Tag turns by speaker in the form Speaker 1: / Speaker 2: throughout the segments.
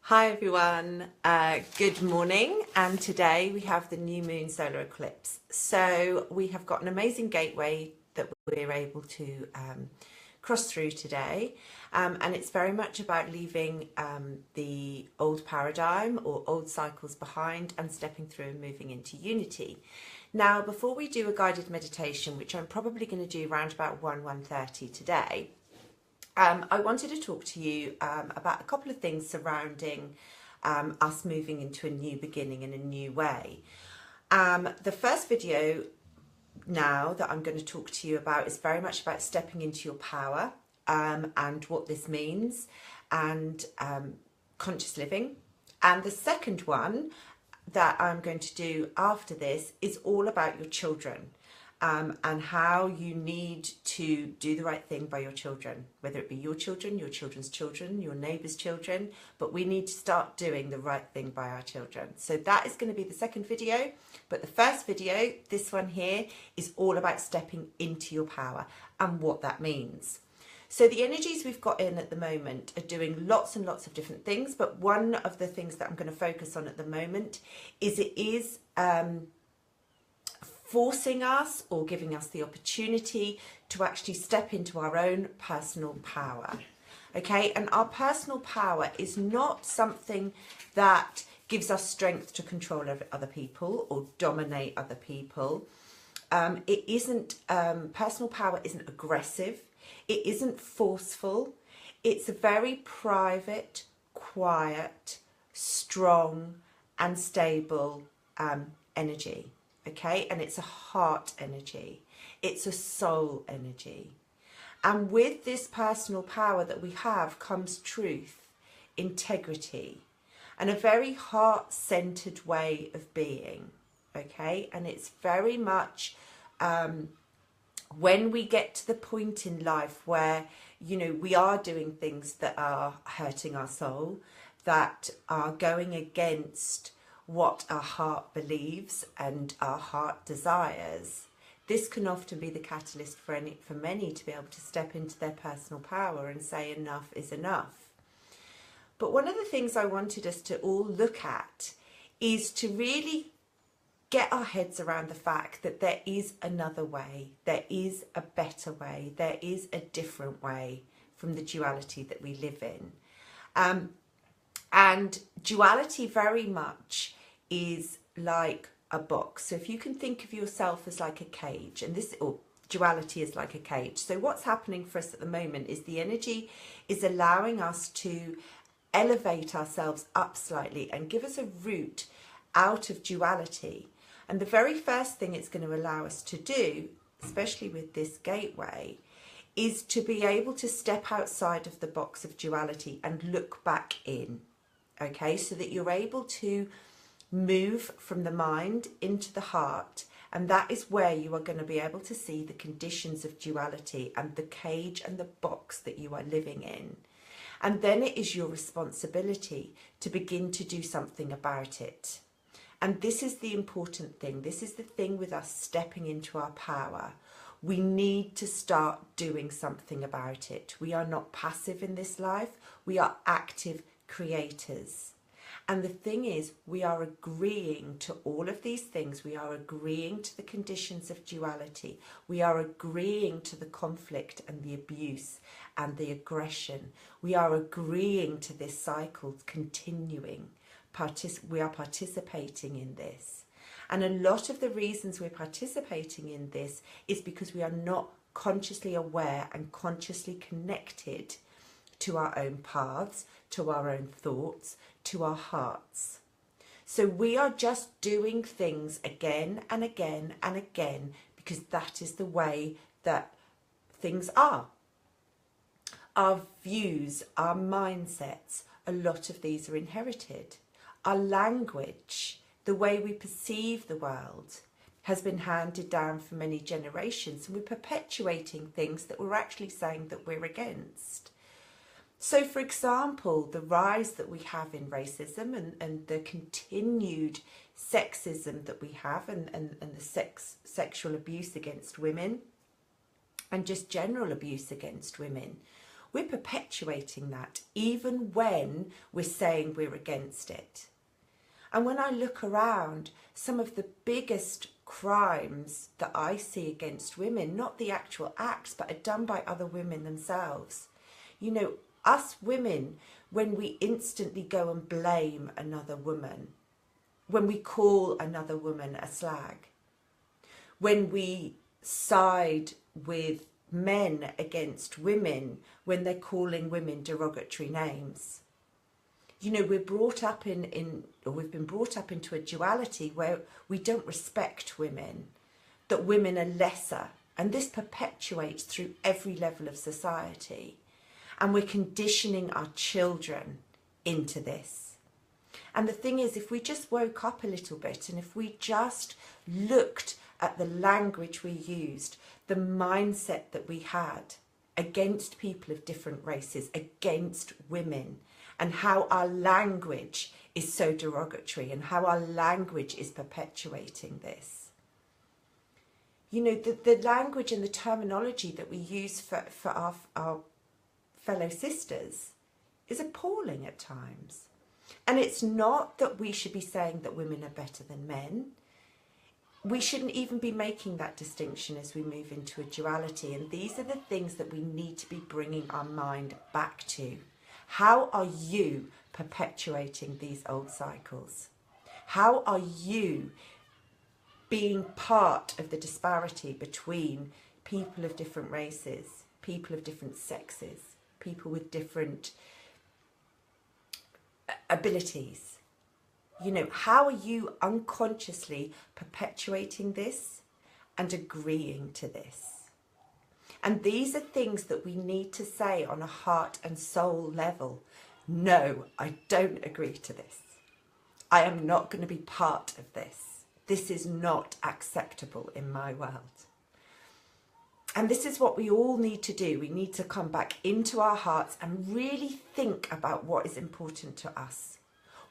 Speaker 1: Hi everyone, good morning, and today we have the new moon solar eclipse. So we have got an amazing gateway that we're able to cross through today, and it's very much about leaving the old paradigm or old cycles behind and stepping through and moving into unity. Now, before we do a guided meditation, which I'm probably going to do around about 1:30 today, I wanted to talk to you about a couple of things surrounding us moving into a new beginning in a new way. The first video now that I'm going to talk to you about is very much about stepping into your power and what this means, and conscious living. And the second one that I'm going to do after this is all about your children. And how you need to do the right thing by your children, whether it be your children, your children's children, your neighbour's children, but we need to start doing the right thing by our children. So that is going to be the second video, but the first video, this one here, is all about stepping into your power and what that means. So the energies we've got in at the moment are doing lots and lots of different things, but one of the things that I'm going to focus on at the moment is it is forcing us or giving us the opportunity to actually step into our own personal power. Okay, and our personal power is not something that gives us strength to control other people or dominate other people. It isn't, personal power isn't aggressive, it isn't forceful, it's a very private, quiet, strong and stable energy. Okay, and it's a heart energy, it's a soul energy. And with this personal power that we have comes truth, integrity, and a very heart-centered way of being. Okay, and it's very much when we get to the point in life where, you know, we are doing things that are hurting our soul, that are going against what our heart believes and our heart desires. This can often be the catalyst for many to be able to step into their personal power and say enough is enough. But one of the things I wanted us to all look at is to really get our heads around the fact that there is another way, there is a better way, there is a different way from the duality that we live in. And duality very much is like a box. So if you can think of yourself as like a cage, and this, or duality is like a cage. So what's happening for us at the moment is the energy is allowing us to elevate ourselves up slightly and give us a route out of duality. And the very first thing it's going to allow us to do, especially with this gateway, is to be able to step outside of the box of duality and look back in. Okay, so that you're able to move from the mind into the heart, and that is where you are going to be able to see the conditions of duality and the cage and the box that you are living in. And then it is your responsibility to begin to do something about it. And this is the important thing. This is the thing with us stepping into our power. We need to start doing something about it. We are not passive in this life. We are active creators. And the thing is, we are agreeing to all of these things. We are agreeing to the conditions of duality. We are agreeing to the conflict and the abuse and the aggression. We are agreeing to this cycle continuing. We are participating in this. And a lot of the reasons we're participating in this is because we are not consciously aware and consciously connected to our own paths, to our own thoughts, to our hearts. So we are just doing things again and again and again because that is the way that things are. Our views, our mindsets, a lot of these are inherited. Our language, the way we perceive the world, has been handed down for many generations, and we're perpetuating things that we're actually saying that we're against. So, for example, the rise that we have in racism and the continued sexism that we have and the sexual abuse against women and just general abuse against women, we're perpetuating that even when we're saying we're against it. And when I look around, some of the biggest crimes that I see against women, not the actual acts, but are done by other women themselves. You know, us women, when we instantly go and blame another woman, when we call another woman a slag, when we side with men against women, when they're calling women derogatory names. You know, we're brought up or we've been brought up into a duality where we don't respect women, that women are lesser, and this perpetuates through every level of society. And we're conditioning our children into this. And the thing is, if we just woke up a little bit and if we just looked at the language we used, the mindset that we had against people of different races, against women, and how our language is so derogatory and how our language is perpetuating this. You know, the language and the terminology that we use for our fellow sisters is appalling at times. And it's not that we should be saying that women are better than men. We shouldn't even be making that distinction as we move into a duality. And these are the things that we need to be bringing our mind back to. How are you perpetuating these old cycles? How are you being part of the disparity between people of different races, people of different sexes, people with different abilities? You know, how are you unconsciously perpetuating this and agreeing to this? And these are things that we need to say on a heart and soul level. No, I don't agree to this. I am not going to be part of this. This is not acceptable in my world. And this is what we all need to do. We need to come back into our hearts and really think about what is important to us,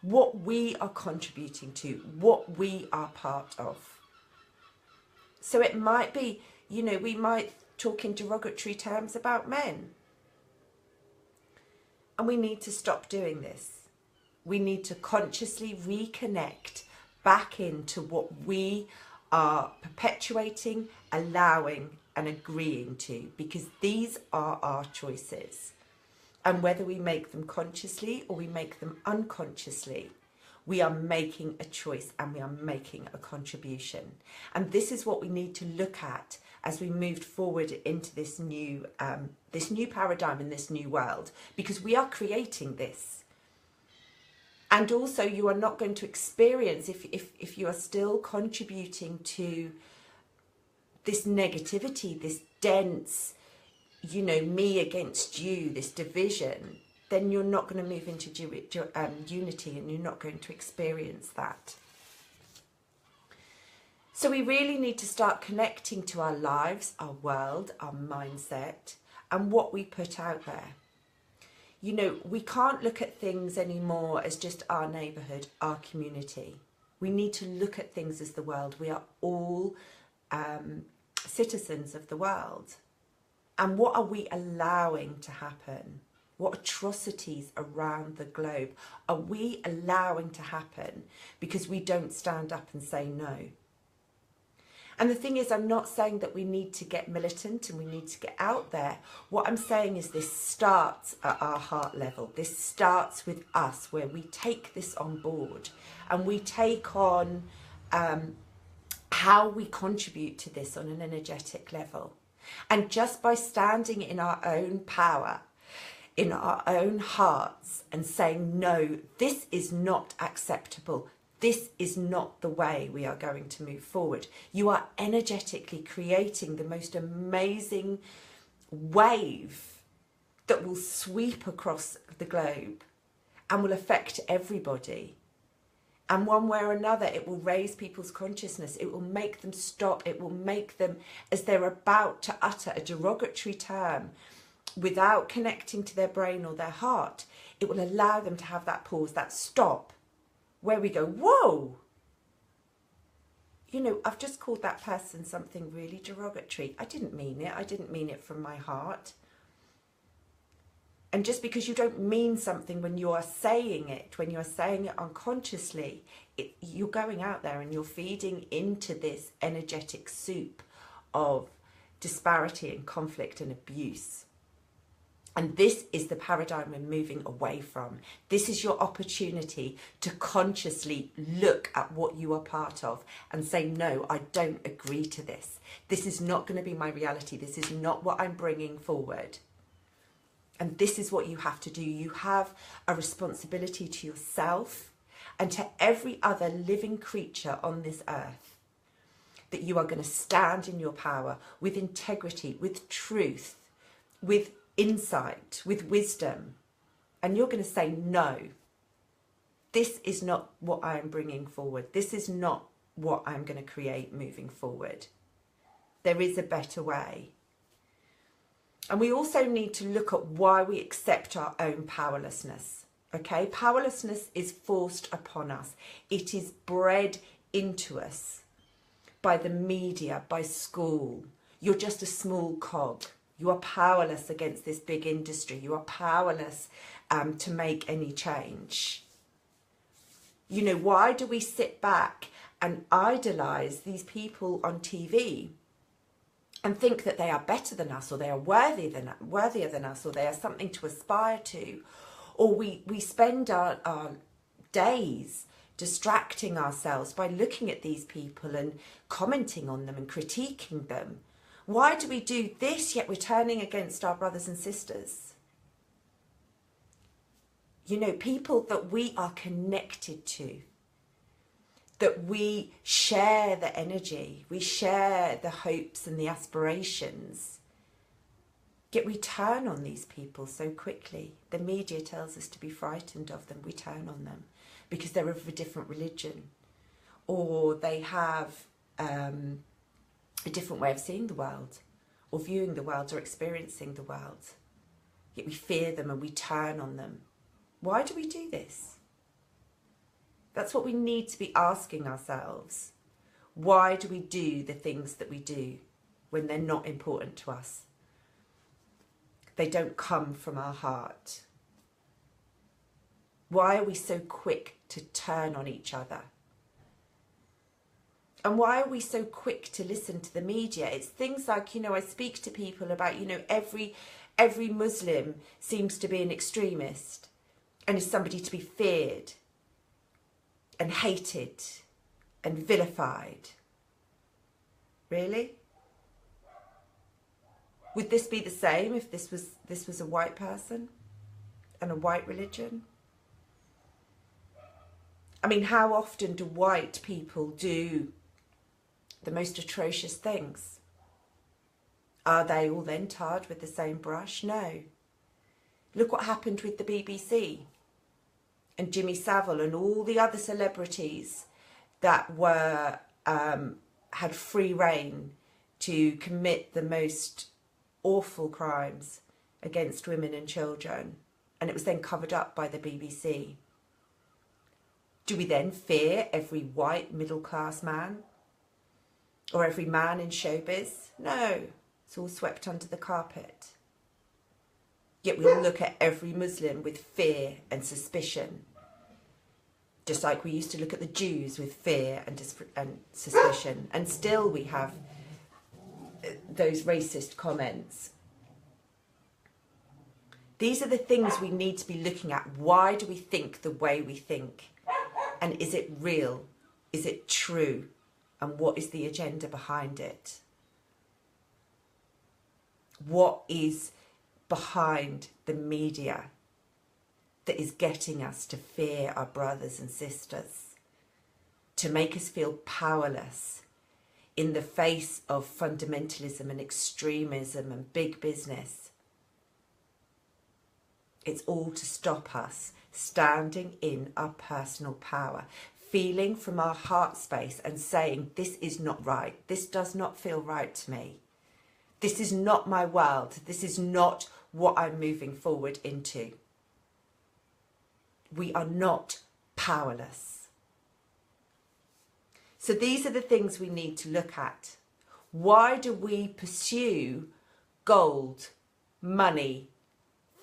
Speaker 1: what we are contributing to, what we are part of. So it might be, you know, we might talk in derogatory terms about men. And we need to stop doing this. We need to consciously reconnect back into what we are perpetuating, allowing and agreeing to, because these are our choices. And whether we make them consciously or we make them unconsciously, we are making a choice and we are making a contribution. And this is what we need to look at as we moved forward into this new paradigm in this new world, because we are creating this. And also you are not going to experience, if you are still contributing to this negativity, this dense, you know, me against you, this division, then you're not going to move into unity, and you're not going to experience that. So we really need to start connecting to our lives, our world, our mindset, and what we put out there. You know, we can't look at things anymore as just our neighbourhood, our community. We need to look at things as the world. We are all citizens of the world. And what are we allowing to happen? What atrocities around the globe are we allowing to happen because we don't stand up and say no? And the thing is, I'm not saying that we need to get militant and we need to get out there. What I'm saying is this starts at our heart level. This starts with us, where we take this on board and we take on how we contribute to this on an energetic level. And just by standing in our own power, in our own hearts, and saying, no, this is not acceptable. This is not the way we are going to move forward. You are energetically creating the most amazing wave that will sweep across the globe and will affect everybody. And one way or another, it will raise people's consciousness. It will make them stop. It will make them, as they're about to utter a derogatory term, without connecting to their brain or their heart, it will allow them to have that pause, that stop, where we go, whoa, you know, I've just called that person something really derogatory. I didn't mean it. I didn't mean it from my heart. And just because you don't mean something when you are saying it, when you're saying it unconsciously, you're going out there and you're feeding into this energetic soup of disparity and conflict and abuse. And this is the paradigm we're moving away from. This is your opportunity to consciously look at what you are part of and say, no, I don't agree to this. This is not going to be my reality. This is not what I'm bringing forward. And this is what you have to do. You have a responsibility to yourself and to every other living creature on this earth, that you are going to stand in your power with integrity, with truth, with insight, with wisdom. And you're going to say, no, this is not what I am bringing forward. This is not what I'm going to create moving forward. There is a better way. And we also need to look at why we accept our own powerlessness. Okay, powerlessness is forced upon us. It is bred into us by the media, by school. You're just a small cog. You are powerless against this big industry. You are powerless to make any change. You know, why do we sit back and idolize these people on TV and think that they are better than us, or they are worthier than us, or they are something to aspire to? Or we spend our days distracting ourselves by looking at these people and commenting on them and critiquing them. Why do we do this, yet we're turning against our brothers and sisters? You know, people that we are connected to, that we share the energy, we share the hopes and the aspirations, yet we turn on these people so quickly. The media tells us to be frightened of them. We turn on them because they're of a different religion, or they have a different way of seeing the world, or viewing the world, or experiencing the world. Yet we fear them and we turn on them. Why do we do this? That's what we need to be asking ourselves. Why do we do the things that we do when they're not important to us? They don't come from our heart. Why are we so quick to turn on each other? And why are we so quick to listen to the media? It's things like, you know, I speak to people about, you know, every Muslim seems to be an extremist and is somebody to be feared and hated and vilified. Really? Would this be the same if this was a white person and a white religion? I mean, how often do white people do the most atrocious things? Are they all then tarred with the same brush? No. Look what happened with the BBC and Jimmy Savile and all the other celebrities that were had free rein to commit the most awful crimes against women and children, and it was then covered up by the BBC. Do we then fear every white middle-class man? Or every man in showbiz? No, it's all swept under the carpet. Yet we look at every Muslim with fear and suspicion, just like we used to look at the Jews with fear and suspicion. And still we have those racist comments. These are the things we need to be looking at. Why do we think the way we think? And is it real? Is it true? And what is the agenda behind it? What is behind the media that is getting us to fear our brothers and sisters, to make us feel powerless in the face of fundamentalism and extremism and big business? It's all to stop us standing in our personal power, feeling from our heart space and saying, this is not right. This does not feel right to me. This is not my world. This is not what I'm moving forward into. We are not powerless. So these are the things we need to look at. Why do we pursue gold, money,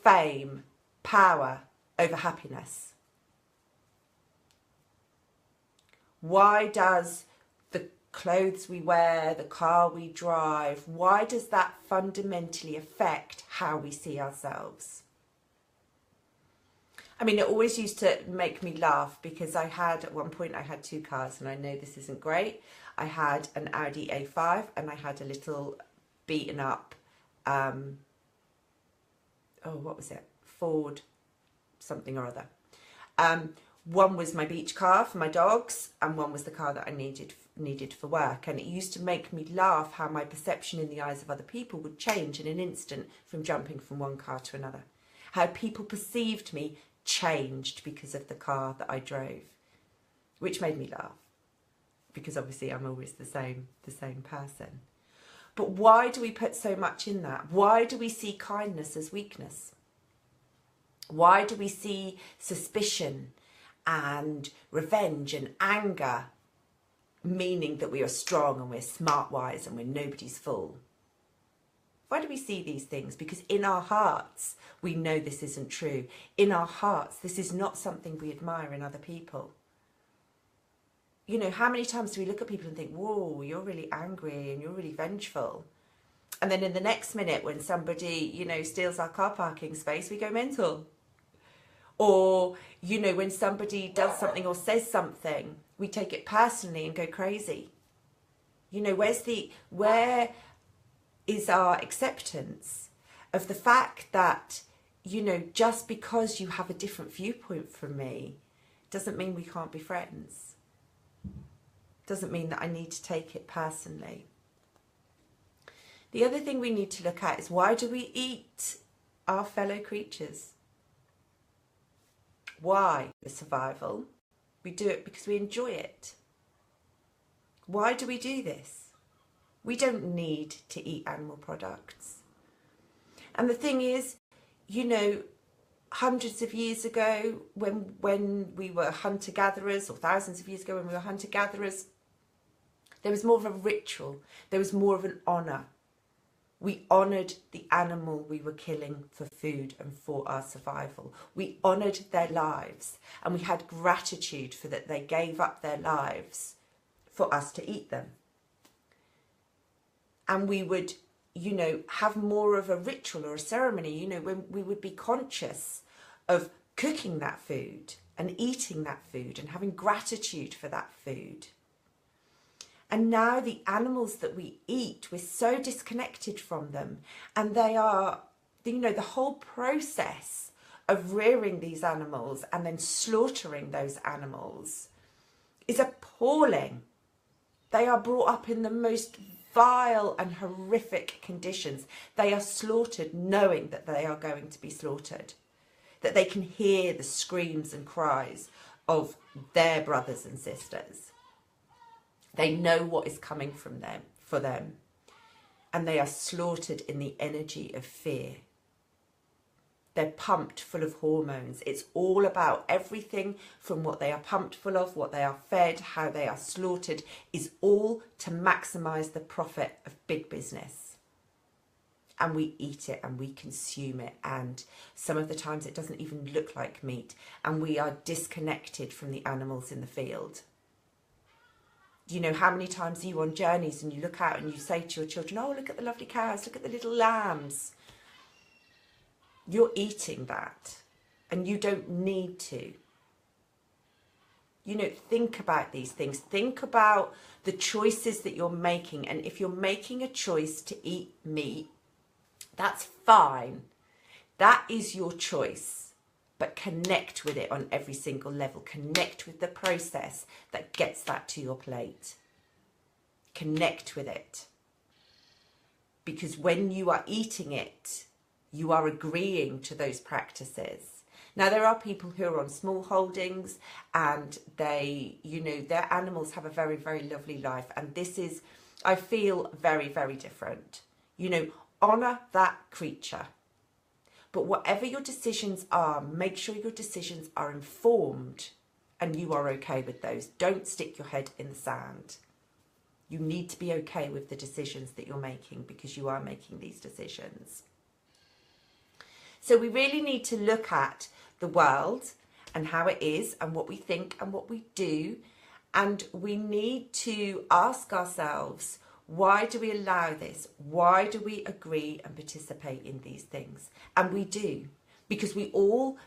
Speaker 1: fame, power over happiness? Why does the clothes we wear, the car we drive, why does that fundamentally affect how we see ourselves? I mean, it always used to make me laugh because at one point I had two cars, and I know this isn't great. I had an Audi A5 and I had a little beaten up, what was it? Ford something or other. One was my beach car for my dogs, and one was the car that I needed for work. And it used to make me laugh how my perception in the eyes of other people would change in an instant from jumping from one car to another. How people perceived me changed because of the car that I drove, which made me laugh because obviously I'm always the same person. But why do we put so much in that? Why do we see kindness as weakness? Why do we see suspicion and revenge and anger meaning that we are strong and we're smart wise and we're nobody's fool? Why do we see these things? Because in our hearts, we know this isn't true. In our hearts, this is not something we admire in other people. You know, how many times do we look at people and think, whoa, you're really angry and you're really vengeful? And then in the next minute, when somebody, you know, steals our car parking space, we go mental. Or, you know, when somebody does something or says something, we take it personally and go crazy. You know, where is our acceptance of the fact that, you know, just because you have a different viewpoint from me doesn't mean we can't be friends. Doesn't mean that I need to take it personally. The other thing we need to look at is, why do we eat our fellow creatures? Why? For survival. We do it because we enjoy it. Why do we do this? We don't need to eat animal products. And the thing is, you know, hundreds of years ago, when we were hunter-gatherers, or thousands of years ago when we were hunter-gatherers, there was more of a ritual. There was more of an honour. We honoured the animal we were killing for food and for our survival. We honoured their lives, and we had gratitude for that they gave up their lives for us to eat them. And we would, you know, have more of a ritual or a ceremony, you know, when we would be conscious of cooking that food and eating that food and having gratitude for that food. And now the animals that we eat, we're so disconnected from them. And they are, you know, the whole process of rearing these animals and then slaughtering those animals is appalling. They are brought up in the most vile and horrific conditions. They are slaughtered knowing that they are going to be slaughtered, that they can hear the screams and cries of their brothers and sisters. They know what is coming from them, for them, and they are slaughtered in the energy of fear. They're pumped full of hormones. It's all about everything from what they are pumped full of, what they are fed, how they are slaughtered, is all to maximise the profit of big business. And we eat it and we consume it, and some of the times it doesn't even look like meat, and we are disconnected from the animals in the field. You know, how many times are you on journeys and you look out and you say to your children, oh, look at the lovely cows, look at the little lambs. You're eating that, and you don't need to. You know, think about these things. Think about the choices that you're making. And if you're making a choice to eat meat, that's fine. That is your choice. But connect with it on every single level. Connect with the process that gets that to your plate. Connect with it. Because when you are eating it, you are agreeing to those practices. Now, there are people who are on small holdings and they, you know, their animals have a very, very lovely life. And this is, I feel, very, very different. You know, honour that creature. But whatever your decisions are, make sure your decisions are informed and you are okay with those. Don't stick your head in the sand. You need to be okay with the decisions that you're making because you are making these decisions. So we really need to look at the world and how it is and what we think and what we do. And we need to ask ourselves, why do we allow this? Why do we agree and participate in these things? And we do, because we all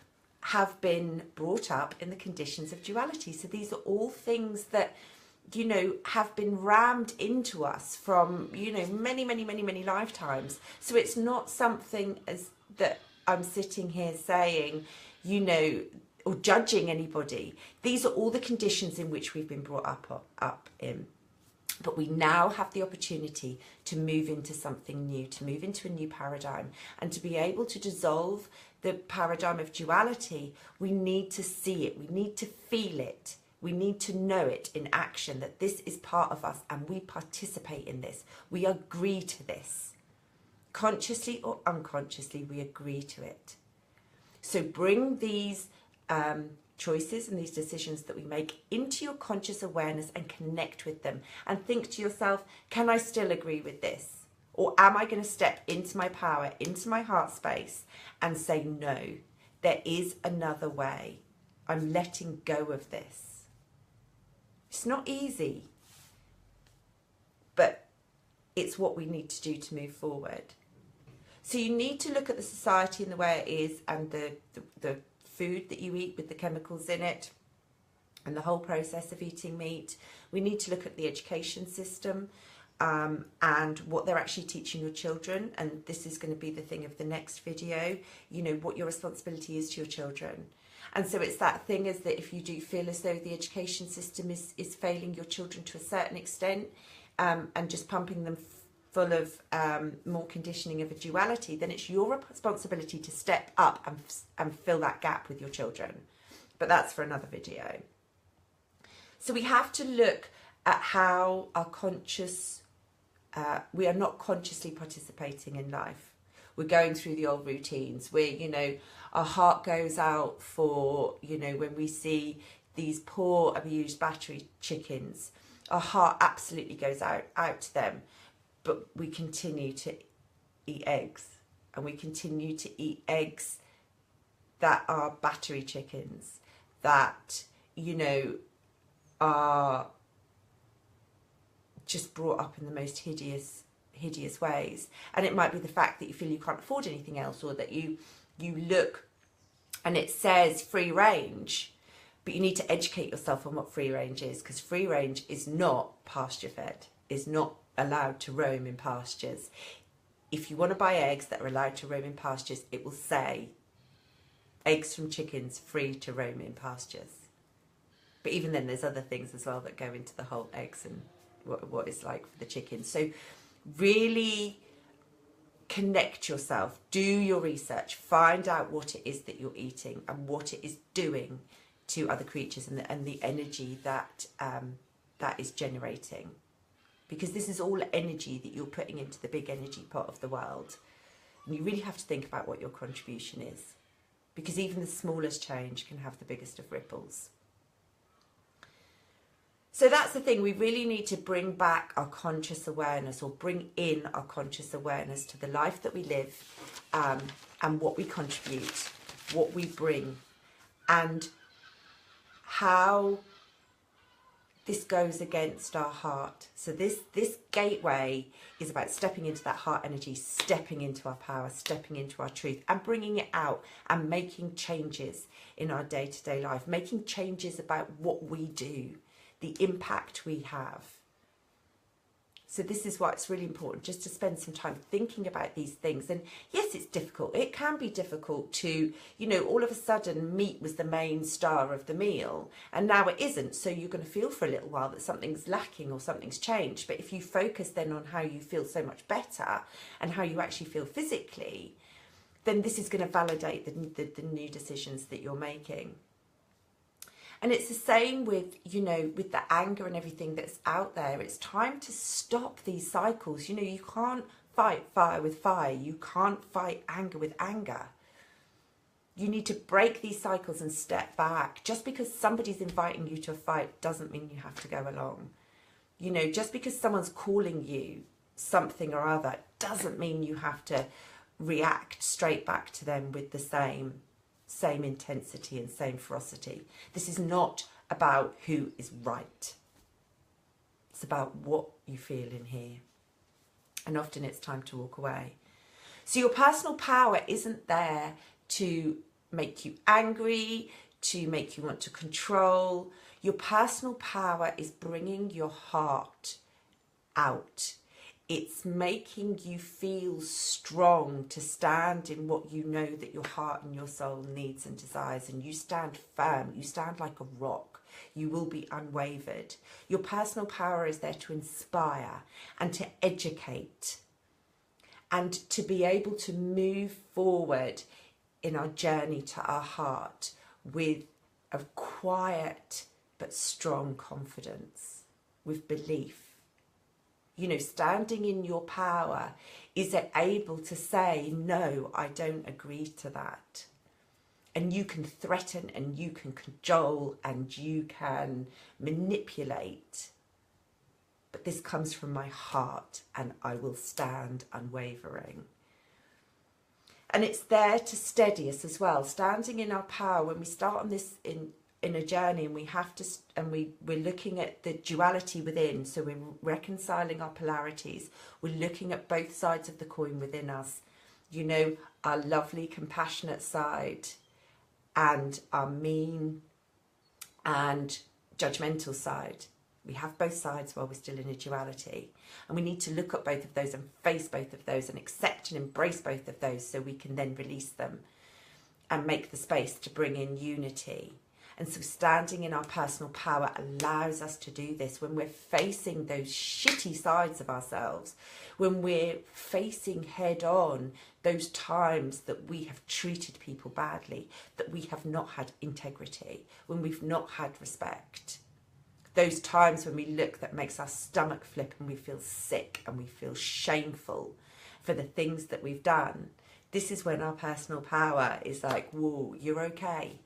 Speaker 1: have been brought up in the conditions of duality. So these are all things that, you know, have been rammed into us from, you know, many, many, many, many lifetimes. So it's not something as that I'm sitting here saying, you know, or judging anybody. These are all the conditions in which we've been brought up in. But we now have the opportunity to move into something new, to move into a new paradigm, and to be able to dissolve the paradigm of duality. We need to see it, we need to feel it, we need to know it in action, that this is part of us and we participate in this. We agree to this. Consciously or unconsciously, we agree to it. So bring these choices and these decisions that we make into your conscious awareness and connect with them, and think to yourself, can I still agree with this? Or am I going to step into my power, into my heart space, and say, no, there is another way. I'm letting go of this. It's not easy, but it's what we need to do to move forward. So you need to look at the society and the way it is, and the food that you eat with the chemicals in it, and the whole process of eating meat. We need to look at the education system and what they're actually teaching your children. And this is going to be the thing of the next video, you know, what your responsibility is to your children. And so it's that thing is that if you do feel as though the education system is failing your children to a certain extent, and just pumping them full of more conditioning of a duality, then it's your responsibility to step up and fill that gap with your children. But that's for another video. So we have to look at how our we are not consciously participating in life. We're going through the old routines where, you know, our heart goes out for, you know, when we see these poor abused battery chickens, our heart absolutely goes out to them. But we continue to eat eggs, and we continue to eat eggs that are battery chickens, that, you know, are just brought up in the most hideous ways. And it might be the fact that you feel you can't afford anything else, or that you look and it says free range, but you need to educate yourself on what free range is, because free range is not pasture fed, is not allowed to roam in pastures. If you want to buy eggs that are allowed to roam in pastures, it will say eggs from chickens free to roam in pastures. But even then, there's other things as well that go into the whole eggs and what it's like for the chickens. So really connect yourself, do your research, find out what it is that you're eating and what it is doing to other creatures, and the energy that that is generating. Because this is all energy that you're putting into the big energy pot of the world. And you really have to think about what your contribution is. Because even the smallest change can have the biggest of ripples. So that's the thing, we really need to bring back our conscious awareness, or bring in our conscious awareness to the life that we live, and what we contribute, what we bring, and how this goes against our heart. So this gateway is about stepping into that heart energy, stepping into our power, stepping into our truth, and bringing it out and making changes in our day-to-day life, making changes about what we do, the impact we have. So this is why it's really important just to spend some time thinking about these things. And yes, it's difficult. It can be difficult to, you know, all of a sudden meat was the main star of the meal and now it isn't. So you're going to feel for a little while that something's lacking or something's changed. But if you focus then on how you feel so much better and how you actually feel physically, then this is going to validate the new decisions that you're making. And it's the same with, you know, with the anger and everything that's out there. It's time to stop these cycles. You know, you can't fight fire with fire. You can't fight anger with anger. You need to break these cycles and step back. Just because somebody's inviting you to a fight doesn't mean you have to go along. You know, just because someone's calling you something or other doesn't mean you have to react straight back to them with the same intensity and same ferocity. This is not about who is right. It's about what you feel in here. And often it's time to walk away. So your personal power isn't there to make you angry, to make you want to control. Your personal power is bringing your heart out. It's making you feel strong to stand in what you know that your heart and your soul needs and desires, and you stand firm, you stand like a rock. You will be unwavered. Your personal power is there to inspire and to educate and to be able to move forward in our journey to our heart with a quiet but strong confidence, with belief. You know, standing in your power is able to say, no, I don't agree to that. And you can threaten and you can cajole and you can manipulate. But this comes from my heart and I will stand unwavering. And it's there to steady us as well. Standing in our power, when we start on this in a journey, and we have to, and we're looking at the duality within, so we're reconciling our polarities, we're looking at both sides of the coin within us, you know, our lovely compassionate side and our mean and judgmental side. We have both sides while we're still in a duality, and we need to look at both of those and face both of those and accept and embrace both of those, so we can then release them and make the space to bring in unity. And so standing in our personal power allows us to do this when we're facing those shitty sides of ourselves, when we're facing head on those times that we have treated people badly, that we have not had integrity, when we've not had respect. Those times when we look, that makes our stomach flip and we feel sick and we feel shameful for the things that we've done. This is when our personal power is like, whoa, you're okay.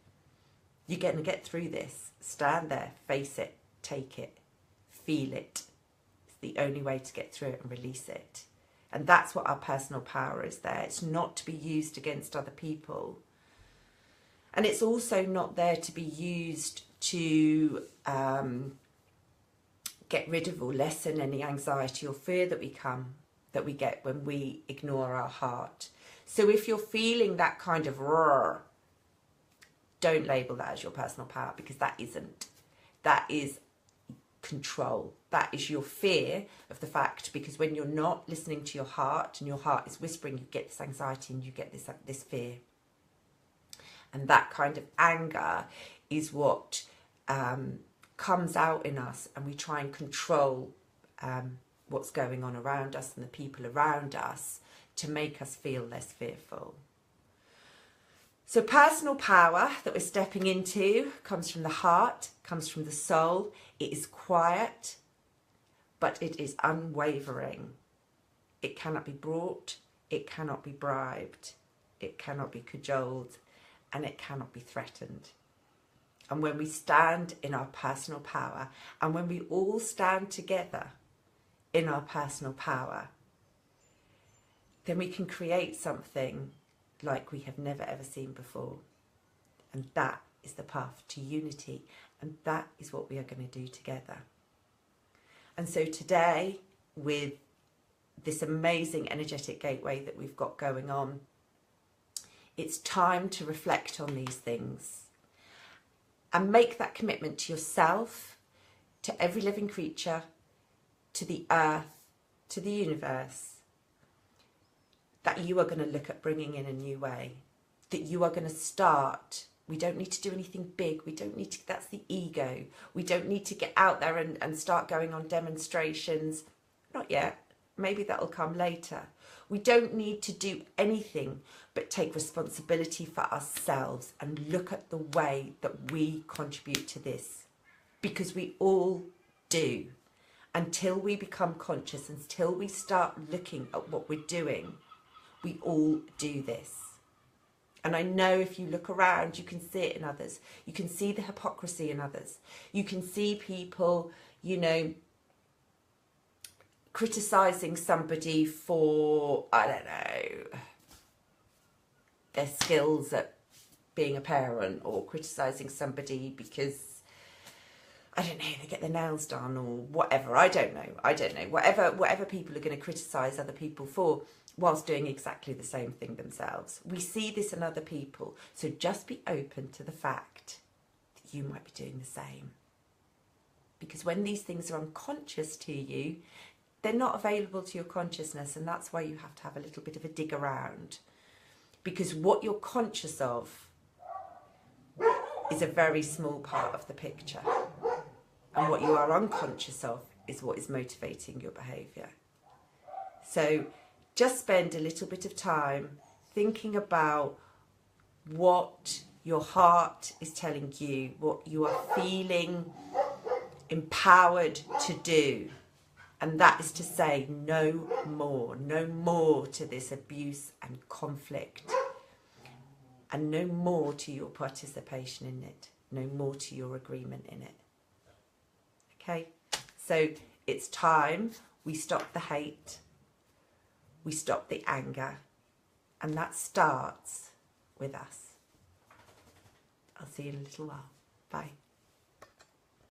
Speaker 1: You're going to get through this. Stand there, face it, take it, feel it. It's the only way to get through it and release it. And that's what our personal power is there. It's not to be used against other people. And it's also not there to be used to get rid of or lessen any anxiety or fear that we get when we ignore our heart. So if you're feeling that kind of roar, don't label that as your personal power, because that isn't. That is control. That is your fear of the fact, because when you're not listening to your heart and your heart is whispering, you get this anxiety and you get this fear. And that kind of anger is what comes out in us, and we try and control what's going on around us and the people around us to make us feel less fearful. So personal power that we're stepping into comes from the heart, comes from the soul. It is quiet, but it is unwavering. It cannot be brought, it cannot be bribed, it cannot be cajoled, and it cannot be threatened. And when we stand in our personal power, and when we all stand together in our personal power, then we can create something like we have never ever seen before. And that is the path to unity, and that is what we are going to do together. And so today, with this amazing energetic gateway that we've got going on, it's time to reflect on these things and make that commitment to yourself, to every living creature, to the earth, to the universe, that you are going to look at bringing in a new way, that you are going to start. We don't need to do anything big. We don't need to, that's the ego. We don't need to get out there and start going on demonstrations. Not yet. Maybe that'll come later. We don't need to do anything but take responsibility for ourselves and look at the way that we contribute to this, because we all do. Until we become conscious, until we start looking at what we're doing, we all do this. And I know if you look around, you can see it in others. You can see the hypocrisy in others. You can see people, you know, criticising somebody for, I don't know, their skills at being a parent, or criticising somebody because, I don't know, they get their nails done or whatever. I don't know. Whatever people are going to criticise other people for, whilst doing exactly the same thing themselves. We see this in other people. So just be open to the fact that you might be doing the same. Because when these things are unconscious to you, they're not available to your consciousness, and that's why you have to have a little bit of a dig around. Because what you're conscious of is a very small part of the picture. And what you are unconscious of is what is motivating your behaviour. So just spend a little bit of time thinking about what your heart is telling you, what you are feeling empowered to do. And that is to say no more to this abuse and conflict. And no more to your participation in it. No more to your agreement in it. Okay? So it's time we stop the hate. We stop the anger. And that starts with us. I'll see you in a little while. Bye.